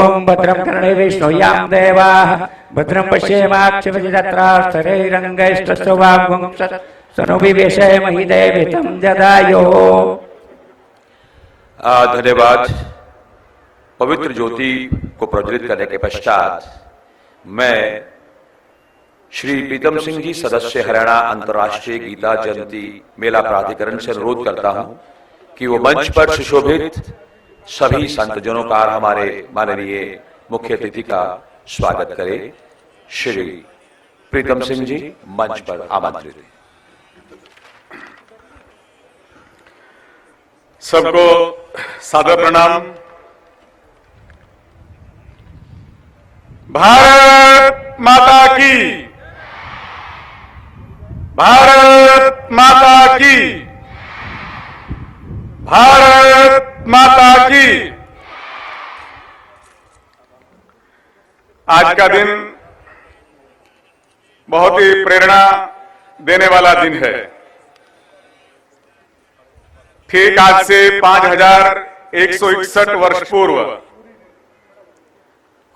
ओम भद्रं कर्णेभिः श्रूयाम देवाः भद्रं पश्येमाक्षभिर्जत्रास्तरैरङ्गैस्तुष्टुवागुं सनुभिवेशयमहि देवितं जदायुः। धन्यवाद। पवित्र ज्योति को प्रज्वलित करने के पश्चात मैं श्री प्रीतम सिंह जी, सदस्य हरियाणा अंतर्राष्ट्रीय गीता जयंती मेला प्राधिकरण से अनुरोध करता हूं कि वो मंच पर सुशोभित सभी संतजनों का हमारे माननीय मुख्य अतिथि का स्वागत करें। श्री प्रीतम सिंह जी मंच पर आमंत्रित हैं। सबको सादर प्रणाम। भारत माता की, भारत माता की, भारत माता की। आज का दिन बहुत ही प्रेरणा देने वाला दिन है। ठीक आज से 5161 वर्ष पूर्व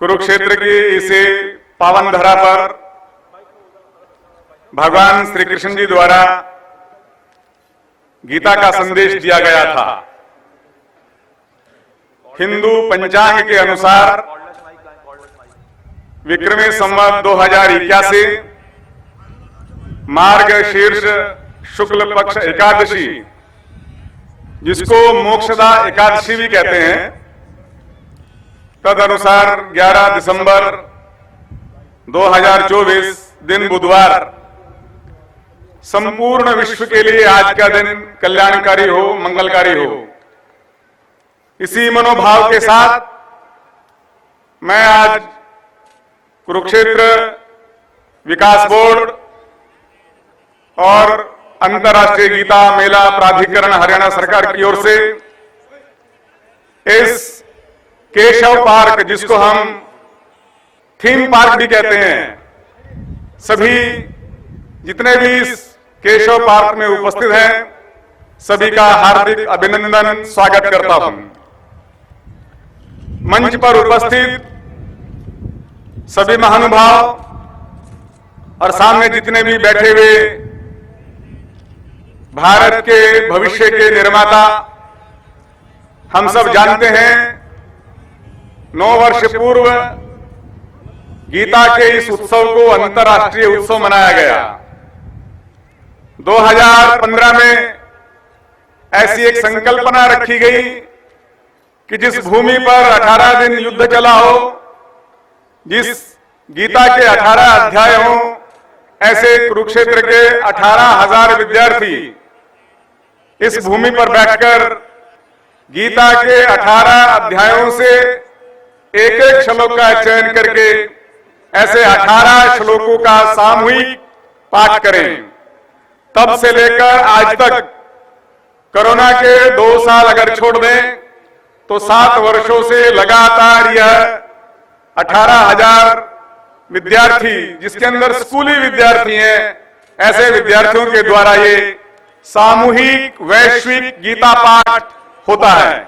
कुरुक्षेत्र की इसे पावन धरा पर भगवान श्री कृष्ण जी द्वारा गीता का संदेश दिया गया था। हिंदू पंचांग के अनुसार विक्रमी संवत 2081 मार्गशीर्ष शुक्ल पक्ष एकादशी, जिसको मोक्षदा एकादशी भी कहते हैं, तद अनुसार 11 दिसंबर 2024 दिन बुधवार संपूर्ण विश्व के लिए आज का दिन कल्याणकारी हो, मंगलकारी हो। इसी मनोभाव के साथ मैं आज कुरुक्षेत्र विकास बोर्ड और अंतर्राष्ट्रीय गीता मेला प्राधिकरण हरियाणा सरकार की ओर से इस केशव पार्क, जिसको हम थीम पार्क भी कहते हैं, सभी जितने भी इस केशव पार्क में उपस्थित हैं सभी का हार्दिक अभिनंदन, स्वागत करता हूं। मंच पर उपस्थित सभी महानुभाव और सामने जितने भी बैठे हुए भारत के भविष्य के निर्माता, हम सब जानते हैं 9 वर्ष पूर्व गीता के इस उत्सव को अंतर्राष्ट्रीय उत्सव मनाया गया। 2015 में ऐसी एक संकल्पना रखी गई कि जिस भूमि पर 18 दिन युद्ध चला हो, जिस गीता के 18 अध्याय हो, ऐसे कुरुक्षेत्र के 18,000 विद्यार्थी इस भूमि पर बैठकर गीता के 18 अध्यायों से एक एक श्लोक का चयन करके ऐसे 18 श्लोकों का सामूहिक पाठ करें। तब से लेकर आज तक कोरोना के 2 साल अगर छोड़ दें तो 7 वर्षों से लगातार यह 18,000 विद्यार्थी, जिसके अंदर स्कूली विद्यार्थी हैं, ऐसे विद्यार्थियों के द्वारा ये सामूहिक वैश्विक गीता पाठ होता है।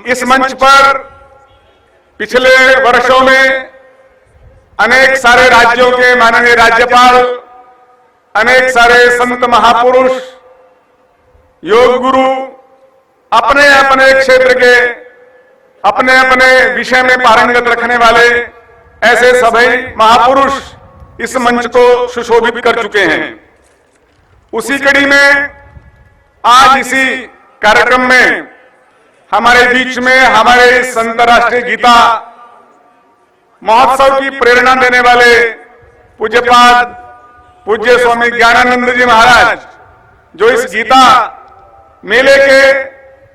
इस मंच पर पिछले वर्षों में अनेक सारे राज्यों के माननीय राज्यपाल, अनेक सारे संत महापुरुष, योग गुरु अपने अपने क्षेत्र के अपने अपने विषय में पारंगत रखने वाले ऐसे सभी महापुरुष इस मंच को सुशोभित कर चुके हैं। उसी कड़ी में आज इसी कार्यक्रम में हमारे बीच में हमारे इस अंतर्राष्ट्रीय गीता महोत्सव की प्रेरणा देने वाले पूज्यपाद पूज्य स्वामी ज्ञानानंद जी महाराज, जो इस गीता मेले के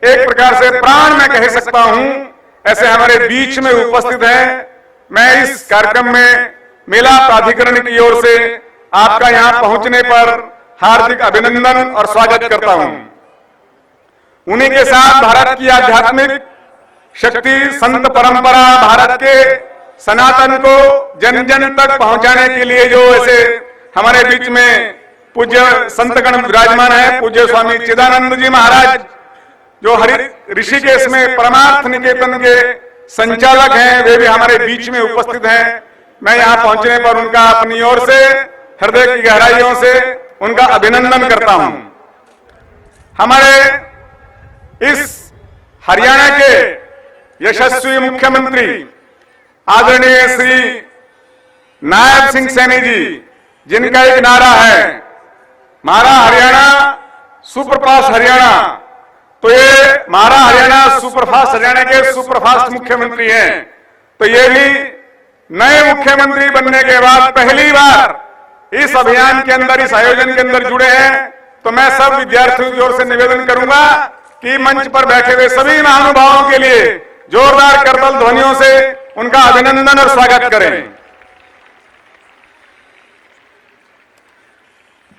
एक प्रकार से प्राण में कह सकता हूं, ऐसे हमारे बीच में उपस्थित हैं। मैं इस कार्यक्रम में मेला प्राधिकरण की ओर से आपका यहां पहुंचने पर हार्दिक अभिनंदन और स्वागत करता हूं। उन्हीं के साथ भारत की आध्यात्मिक शक्ति, संत परंपरा, भारत के सनातन को जन जन तक पहुंचाने के लिए जो ऐसे हमारे बीच में पूज्य संतगण विराजमान है, पूज्य स्वामी चिदानंद जी महाराज, जो ऋषिकेश में परमार्थ निकेतन के संचालक हैं, वे भी हमारे बीच में उपस्थित हैं। मैं यहां पहुंचने पर उनका अपनी ओर से हृदय की गहराइयों से उनका अभिनंदन करता हूं। हमारे इस हरियाणा के यशस्वी मुख्यमंत्री आदरणीय श्री नायब सिंह सैनी जी, जिनका एक नारा है मारा हरियाणा सुपरफास्ट हरियाणा, तो ये मारा हरियाणा सुपरफास्ट हरियाणा के सुपरफास्ट मुख्यमंत्री हैं। तो ये भी नए मुख्यमंत्री बनने के बाद पहली बार इस अभियान के अंदर, इस आयोजन के अंदर जुड़े हैं। तो मैं सब विद्यार्थियों की ओर से निवेदन करूंगा कि मंच पर बैठे हुए सभी महानुभावों के लिए जोरदार करतल ध्वनियों से उनका अभिनंदन और स्वागत करें।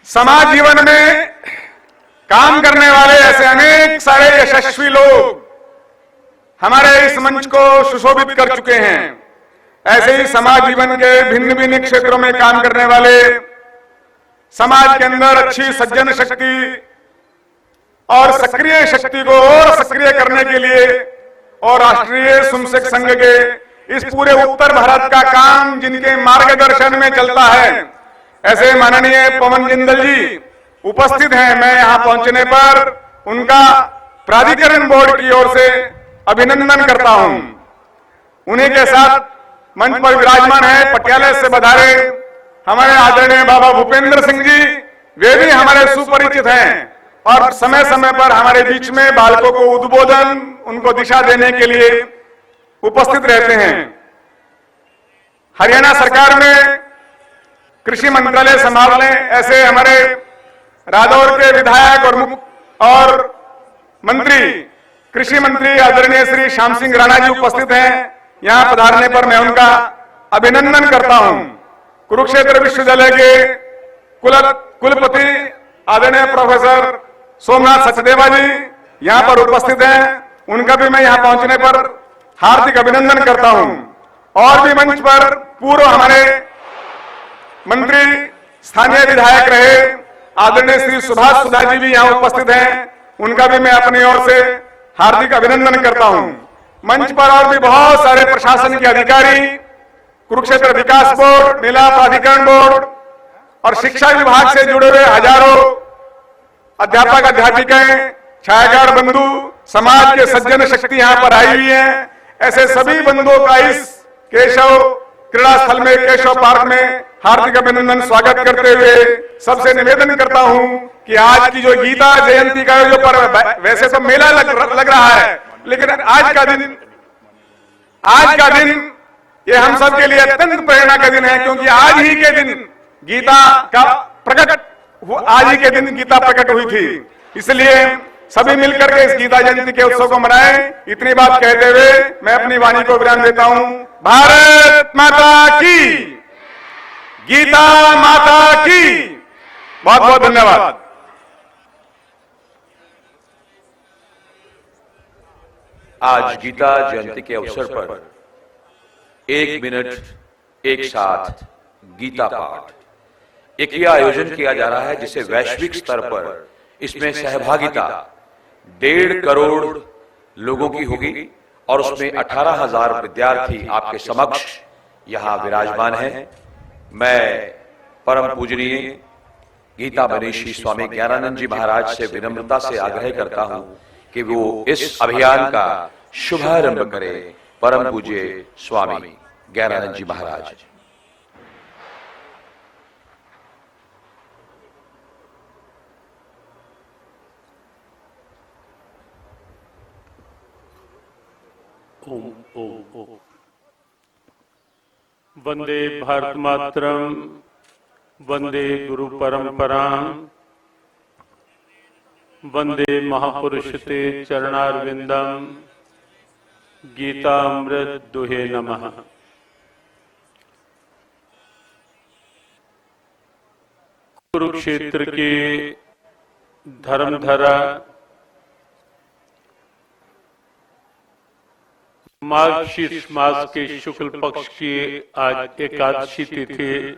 समाज जीवन में काम करने वाले ऐसे अनेक सारे यशस्वी लोग हमारे इस मंच को सुशोभित कर चुके हैं। ऐसे ही समाज जीवन के भिन्न भिन्न क्षेत्रों में काम करने वाले, समाज के अंदर अच्छी सज्जन शक्ति और सक्रिय शक्ति को और सक्रिय करने के लिए और राष्ट्रीय स्वयंसेवक संघ के इस पूरे उत्तर भारत का काम जिनके मार्गदर्शन में चलता है, ऐसे माननीय पवन जिंदल जी उपस्थित हैं। मैं यहां पहुंचने पर उनका प्राधिकरण बोर्ड की ओर से अभिनंदन करता हूं। उन्हीं के साथ मंच पर विराजमान है पटियाला से बधारे हमारे आदरणीय बाबा भूपेंद्र सिंह जी, वे भी हमारे सुपरिचित हैं और समय समय पर हमारे बीच में बालकों को उद्बोधन, उनको दिशा देने के लिए उपस्थित रहते हैं। हरियाणा सरकार में कृषि मंत्रालय संभालने ऐसे हमारे रादौर के विधायक और मंत्री, कृषि मंत्री आदरणीय श्री श्याम सिंह राणा जी उपस्थित हैं। यहां पधारने पर मैं उनका अभिनंदन करता हूं। कुरुक्षेत्र विश्वविद्यालय के कुलपति आदरणीय प्रोफेसर सोमनाथ सचदेवा जी यहां पर उपस्थित हैं। उनका भी मैं यहां पहुंचने पर हार्दिक अभिनंदन करता हूं। और भी मंच पर पूर्व हमारे मंत्री, स्थानीय विधायक रहे आदरणीय श्री सुभाष सुधा जी भी यहां उपस्थित हैं। उनका भी मैं अपनी ओर से हार्दिक अभिनंदन करता हूं। मंच पर और भी बहुत सारे प्रशासन के अधिकारी, कुरुक्षेत्र विकास बोर्ड, मेला प्राधिकरण बोर्ड और शिक्षा विभाग से जुड़े हुए हजारों अध्यापक अध्यापिकाएं, छायाकार बंधु, समाज के सज्जन शक्ति यहां पर आई हुई है। ऐसे सभी बंधुओं का इस केशव क्रीड़ा स्थल में, केशव पार्क में हार्दिक अभिनंदन स्वागत करते हुए सबसे निवेदन करता हूं कि आज की जो गीता जयंती का जो पर्व, वैसे तो मेला लग रहा है, लेकिन आज का दिन ये हम सब के लिए अत्यंत प्रेरणा का दिन है, क्योंकि आज ही के दिन गीता प्रकट हुई थी। इसलिए सभी मिलकर के इस गीता जयंती के उत्सव को मनाएं। इतनी बात कहते हुए मैं अपनी वाणी को विराम देता हूं। भारत माता की, गीता माता की। बहुत बहुत धन्यवाद। आज गीता जयंती के अवसर पर 1 मिनट एक साथ गीता पाठ, एक यह आयोजन किया जा रहा है जिसे वैश्विक स्तर पर इसमें सहभागिता 1.5 करोड़ लोगों की होगी और उसमें 18,000 विद्यार्थी आपके समक्ष यहां विराजमान हैं। मैं परम पूजनीय गीता मनीषी स्वामी ज्ञानानंद जी महाराज से विनम्रता से आग्रह करता हूं कि वो इस अभियान का शुभारंभ करें। परम पूज्य स्वामी ज्ञानानंद जी महाराज। ओम ओम ओम। वंदे भारत मातरम, वंदे गुरु परंपराम, वंदे महापुरुष ते चरणारविंदम, गीतामृत दुहे नमः। कुरुक्षेत्र के धर्मधरा मार्गशीर्ष मास के शुक्ल पक्ष की आज एकादशी तिथि,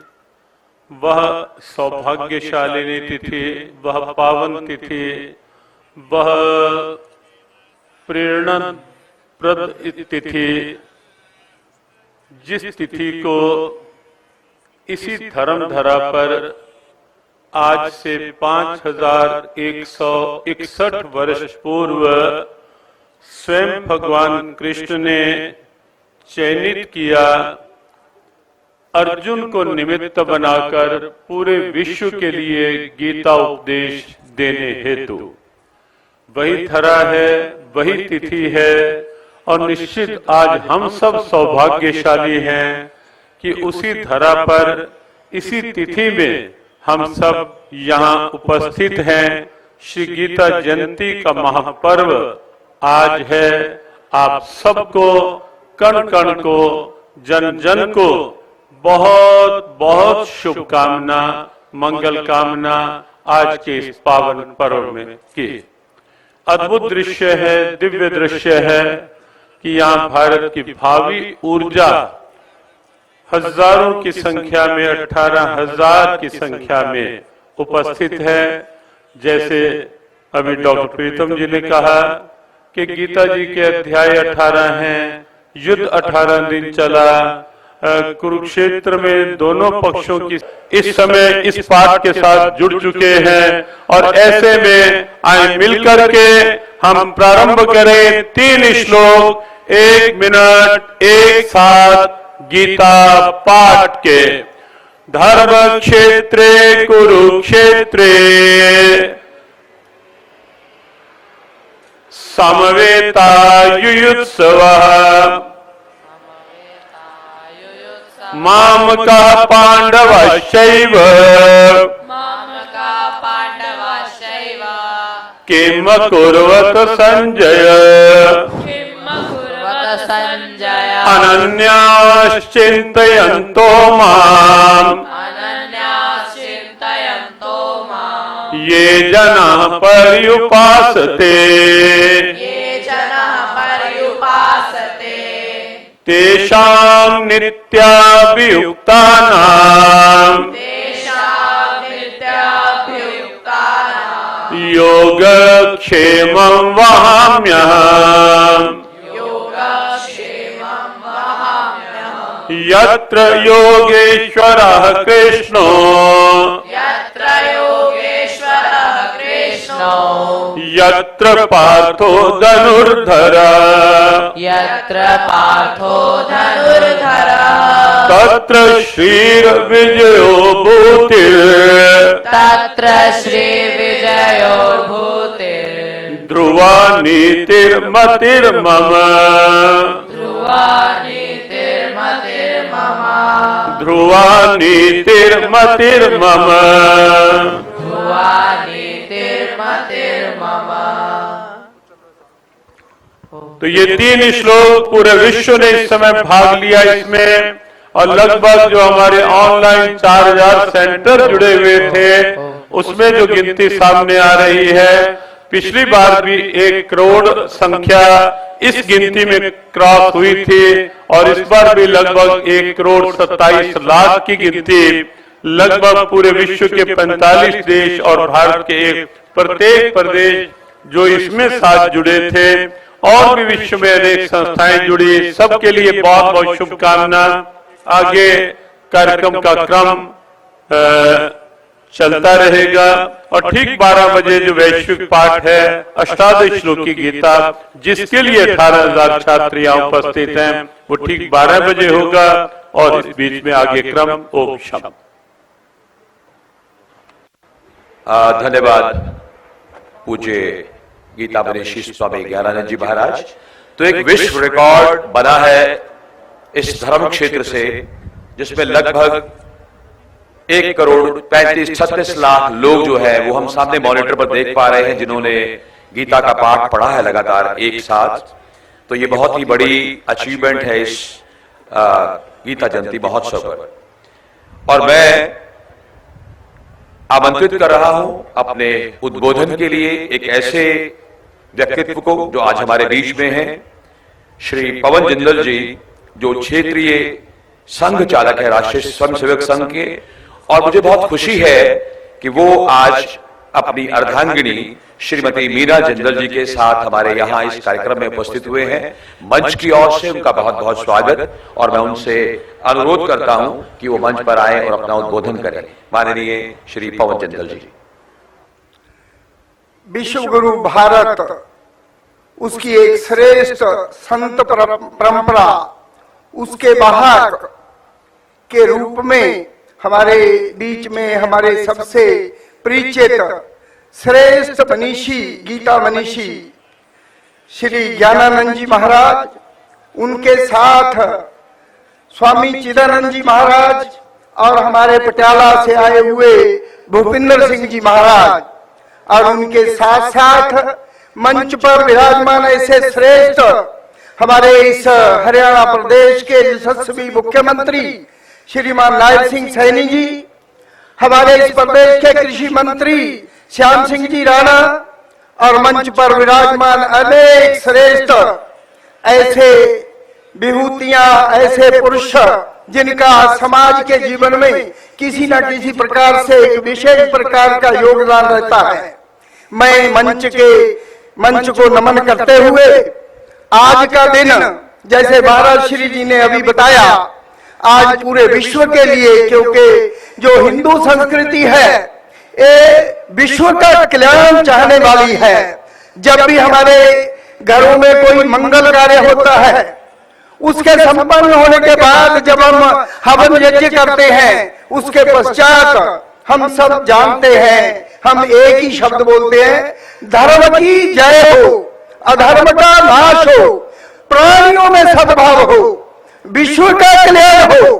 वह सौभाग्यशालिनी तिथि, वह पावन तिथि, वह प्रेरणाप्रद तिथि, जिस तिथि को इसी धर्मधरा पर आज से 5161 वर्ष पूर्व स्वयं भगवान कृष्ण ने चयनित किया, अर्जुन को निमित्त बनाकर पूरे विश्व के लिए गीता उपदेश देने हेतु। वही धरा है, वही तिथि है, और निश्चित आज हम सब सौभाग्यशाली हैं कि उसी धरा पर इसी तिथि में हम सब यहाँ उपस्थित हैं। श्री गीता जयंती का महापर्व आज है। आप सबको, कण कण को, जन जन को बहुत बहुत शुभकामना, मंगल कामना आज के इस पावन पर्व में की। अद्भुत दृश्य है, दिव्य दृश्य है कि यहाँ भारत की भावी ऊर्जा हजारों की संख्या में, 18,000 की संख्या में उपस्थित है। जैसे अभी डॉक्टर प्रीतम जी ने कहा कि गीता जी के अध्याय 18 हैं, युद्ध 18 दिन चला, कुरुक्षेत्र में दोनों पक्षों की इस समय इस पाठ के साथ जुड़ चुके हैं, और ऐसे में आए मिलकर के हम प्रारंभ करें 3 श्लोक 1 मिनट एक साथ गीता पाठ के। धर्म क्षेत्रे कुरुक्षेत्रे समवेतायुयुत्सवः मामकः पाण्डवश्चैव किम कुर्वत संजय अनन्याश्चिन्तयन्तो माम् ये जनाः पर्युपासते तेषां नित्याभियुक्तानाम् योगक्षेमं वहाम्यहम् यत्र योगेश्वरः कृष्णो यत्र पार्थो धनुर्धर तत्र श्रीर्विजयो भूतिर् ध्रुवा नीतिर्मतिर्मम तो ये 3 श्लोक पूरे विश्व ने इस समय भाग लिया इसमें, और लगभग जो हमारे ऑनलाइन 4000 सेंटर जुड़े हुए थे उसमें जो गिनती सामने आ रही है, पिछली बार भी 1 करोड़ संख्या इस गिनती में क्रॉस हुई थी, और इस बार भी लगभग 1 करोड़ 27 लाख की गिनती लगभग पूरे विश्व के 45 देश और भारत के प्रत्येक प्रदेश जो इसमें साथ जुड़े थे, और भी विश्व में अनेक संस्थाएं जुड़ी। सबके लिए बहुत बहुत शुभकामना। आगे कार्यक्रम का क्रम चलता रहेगा, और ठीक 12 बजे जो वैश्विक पाठ है अष्टादश श्लोक की गीता, जिसके लिए 18,000 छात्र यहाँ उपस्थित हैं, वो ठीक 12 बजे होगा, और इस बीच में आगे क्रम ओम शम। धन्यवाद पूज्य गीता मनीषी स्वामी ज्ञानानंद जी महाराज। तो एक विश्व रिकॉर्ड बना है इस धर्म क्षेत्र से, जिसमें लगभग 1 करोड़ 35-36 लाख लोग जो है वो हम सामने मॉनिटर पर देख पा रहे हैं, जिन्होंने गीता का पाठ पढ़ा है लगातार एक साथ। तो ये बहुत ही बड़ी अचीवमेंट है इस गीता जयंती महोत्सव पर, और मैं आमंत्रित कर रहा हूं अपने उद्बोधन के लिए एक ऐसे व्यक्तित्व को जो आज हमारे बीच में हैं, श्री पवन जिंदल जी, जो क्षेत्रीय संघ चालक है राष्ट्रीय स्वयंसेवक संघ के, और मुझे बहुत खुशी है कि वो आज अपनी अर्धांगिनी श्रीमती मीरा जिंदल जी के साथ हमारे यहाँ इस कार्यक्रम में उपस्थित हुए हैं। मंच की ओर से उनका बहुत बहुत स्वागत और मैं उनसे अनुरोध करता हूं कि वो मंच पर आए और अपना उद्बोधन करें। माननीय श्री पवन जिंदल जी। विश्व गुरु भारत, उसकी एक श्रेष्ठ संत परंपरा, उसके वाहक के रूप में हमारे बीच में हमारे सबसे परिचित श्रेष्ठ मनीषी, गीता मनीषी श्री ज्ञानानंद जी महाराज, उनके साथ स्वामी चिदानंद जी महाराज और हमारे पटियाला से आए हुए भूपिंदर सिंह जी महाराज, और उनके साथ साथ मंच पर विराजमान ऐसे श्रेष्ठ हमारे इस हरियाणा प्रदेश के यशस्वी मुख्यमंत्री श्रीमान नायब सिंह सैनी जी, हमारे इस प्रदेश के कृषि मंत्री श्याम सिंह जी राणा, और मंच पर विराजमान अनेक श्रेष्ठ ऐसे विभूतियां, ऐसे पुरुष जिनका समाज के जीवन में किसी न किसी प्रकार से एक विशेष प्रकार का योगदान रहता है। मैं मंच को नमन करते हुए आज का दिन, जैसे महाराज श्री जी ने अभी बताया, आज पूरे विश्व के लिए, क्योंकि जो हिंदू संस्कृति है ये विश्व का कल्याण चाहने वाली है। जब भी हमारे घरों में कोई मंगल कार्य होता है, उसके संपन्न होने के बाद जब हम हवन यज्ञ करते हैं, उसके पश्चात हम सब जानते हैं, हम एक ही शब्द बोलते हैं, धर्म की जय हो, अधर्म का नाश हो, प्राणियों में सद्भाव हो, विश्व का कल्याण हो।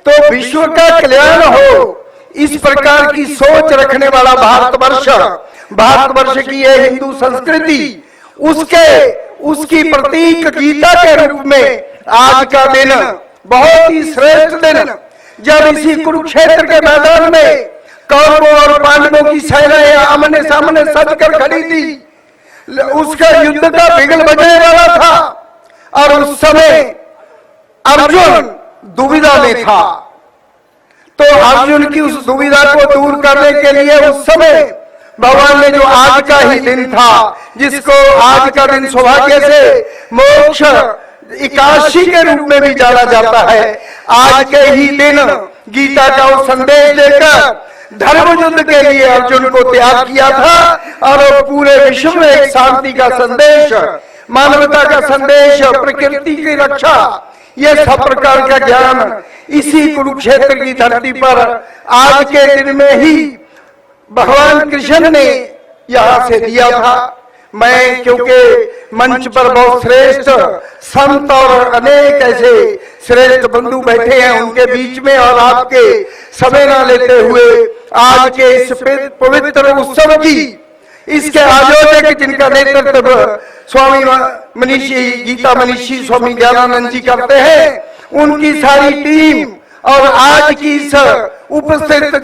तो विश्व का कल्याण हो, इस प्रकार की सोच रखने वाला भारतवर्ष की यह हिंदू संस्कृति, उसकी प्रतीक गीता के रूप में आज का दिन बहुत ही श्रेष्ठ दिन, जब इसी कुरुक्षेत्र के मैदान में कौरवों और पांडवों की सेनाएं आमने सामने सजकर खड़ी थी, उसका युद्ध का बिगल बजने वाला था, और उस समय अर्जुन दुविधा में था। तो अर्जुन की उस दुविधा को दूर करने के लिए उस समय भगवान ने जो आज का ही दिन था, जिसको आज का दिन सौभाग्य से मोक्ष एकादशी के रूप में भी जाना जाता है, आज के ही दिन गीता का वो संदेश देकर धर्म युद्ध के लिए अर्जुन को तैयार किया था, और पूरे विश्व में एक शांति का संदेश, मानवता का संदेश, प्रकृति की रक्षा, ये सब प्रकार का ज्ञान इसी कुरुक्षेत्र की धरती पर आज के दिन में ही भगवान कृष्ण ने यहाँ से दिया था। मैं, क्योंकि मंच पर बहुत श्रेष्ठ संत और अनेक ऐसे श्रेष्ठ बंधु बैठे हैं, उनके बीच में और आपके समय न लेते हुए आज के इस पवित्र उत्सव की, इसके आयोजक जिनका नेतृत्व स्वामी मनीषी, गीता मनीषी स्वामी ज्ञानानंद जी करते हैं, उनकी सारी टीम और आज की इस उपस्थित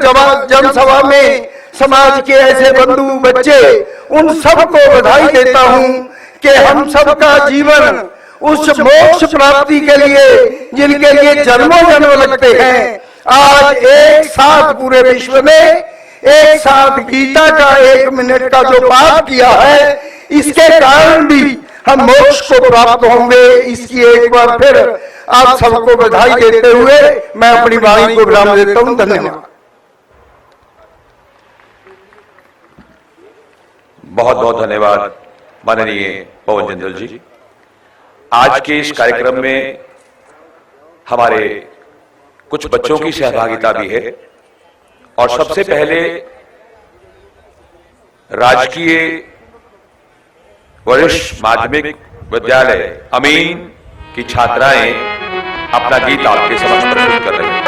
जनसभा में समाज के ऐसे बंधु बच्चे, उन सबको बधाई देता हूं कि हम सबका जीवन उस मोक्ष प्राप्ति के लिए, जिनके लिए जन्मों जन्म लगते हैं, आज एक साथ पूरे विश्व में एक साथ गीता का 1 मिनट का जो पाठ किया है, इसके कारण भी हम मोक्ष को प्राप्त होंगे। इसकी एक बार फिर आप सबको बधाई देते हुए मैं अपनी वाणी को विराम देता हूं। धन्यवाद। बहुत बहुत धन्यवाद माननीय पवन जिंदल जी। आज के इस कार्यक्रम में हमारे कुछ बच्चों की सहभागिता भी है, और सबसे पहले राजकीय वरिष्ठ माध्यमिक विद्यालय अमीन की छात्राएं अपना गीत आपके समक्ष प्रस्तुत कर रही हैं।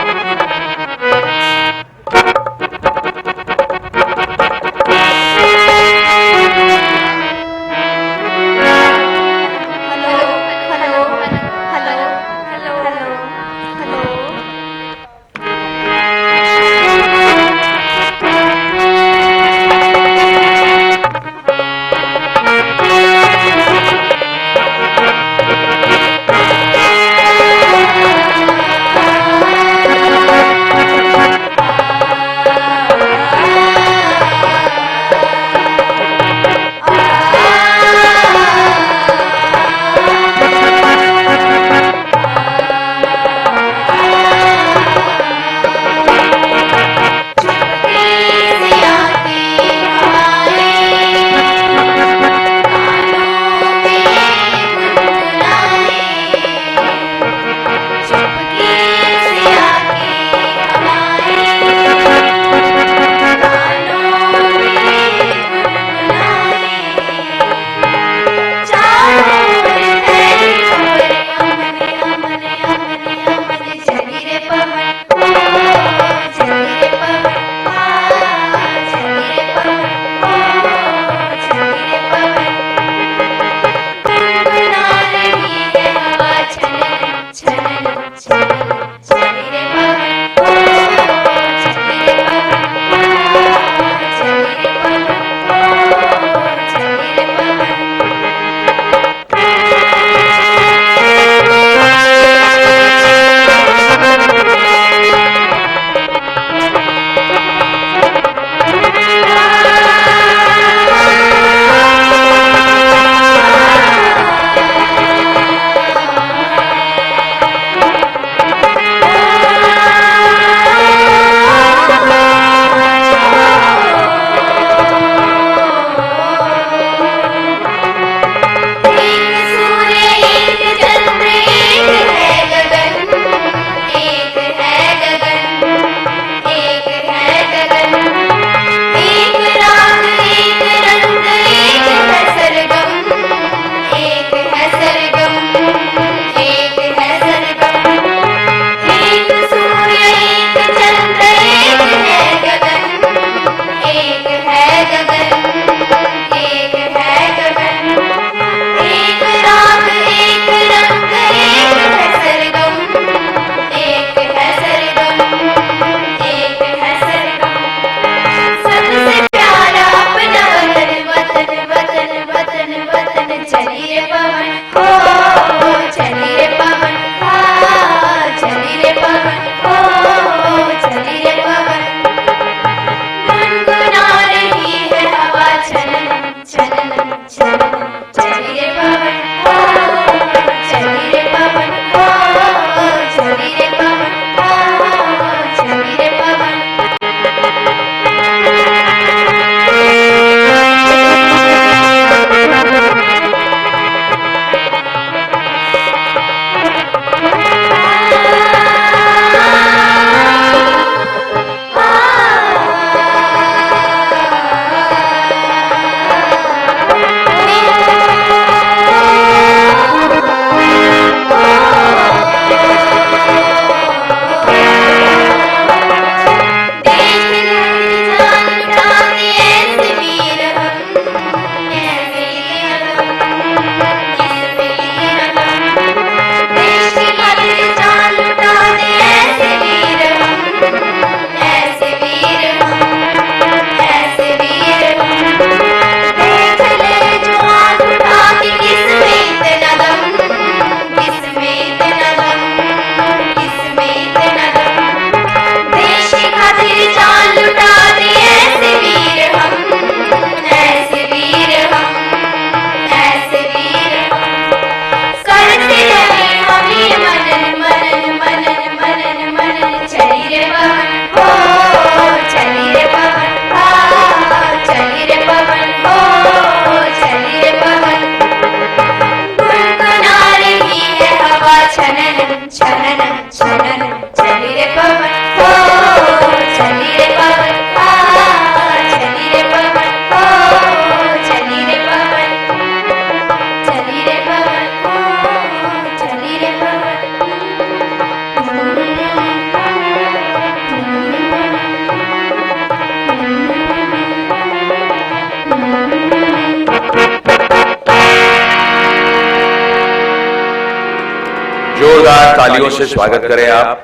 जोरदार तालियों से स्वागत करें आप।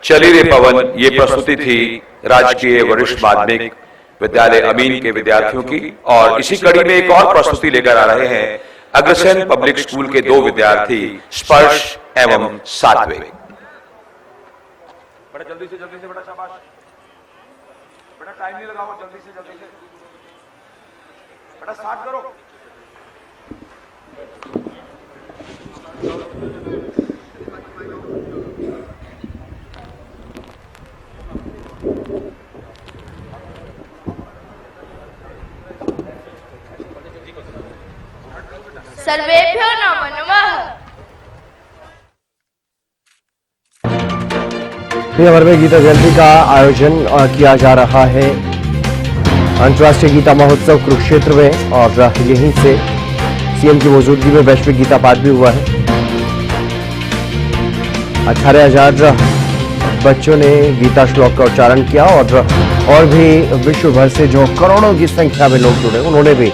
चली रे पवन, ये प्रस्तुति थी राजकीय वरिष्ठ माध्यमिक विद्यालय अमीन के विद्यार्थियों की। और इसी कड़ी में एक और प्रस्तुति लेकर आ रहे हैं अग्रसेन पब्लिक स्कूल के 2 विद्यार्थी स्पर्श एवं सात्विक। बड़ा जल्दी से बड़ा शाबाश, बड़ा टाइम नहीं लगाओ, जल्दी से बड़ा स्टार्ट करो। सर्वेभ्यो नमो नमः। देशभर में गीता जयंती का आयोजन किया जा रहा है अंतर्राष्ट्रीय गीता महोत्सव कुरुक्षेत्र में, और यहीं से सीएम की मौजूदगी में वैश्विक गीता पाठ भी हुआ है। 18,000 बच्चों ने गीता श्लोक का उच्चारण किया और भी विश्व भर से जो करोड़ों की संख्या में लोग जुड़े उन्होंने भी